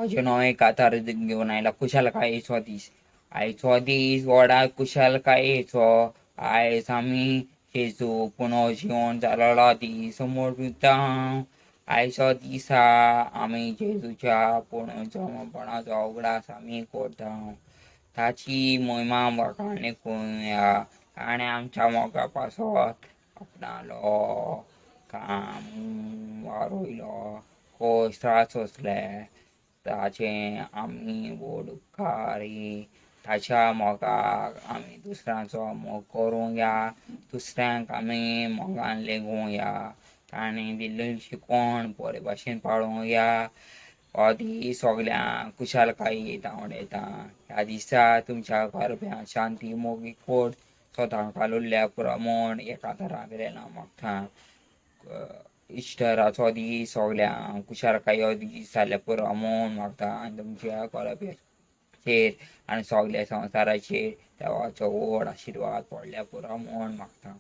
अजून एक आधार घेऊन आयला कुशालकायेचो दीस. आयचो दीस व्हडा कुशालकायेचो. आयज आमी जेजू पुनो जिवन जालोलो दीस म्हणटा. आयचो दिसा आमी जेजूच्या पुनर्जन्मपणाचो उगडास आमी करता. ताची महिमा मोगाने करूया. ताणें आमच्या मोगा पासत आपणालो काम वारोयलो. खूब त्रास सोंसले. ताचे आमी व्हड उपकारी. ताच्या मोगाक आमी दुसऱ्यांचो मोग करूया. दुसऱ्यांक आमी मोगान लेगुया. ताणें दिल्ली शिकवण बरे भाशेन पाळुया. हो दीस सगल्यांक कुशालकायेन दावडेता. ह्या दिसा तुमच्या घरब्यांत शांती मोगी कोट. सदांच कालुरल्या पुरो म्हण एका घरांतल्यान मागता. इस्टराचो दीस सगल्यांक कुशालकायो दीस जाल्या पुरो म्हूण मागता. आनी तुमच्या घरब्याचेर आनी सगल्या संवसाराचेर देवाचो व्हड आशिर्वाद पडल्या पुरो म्हूण मागता.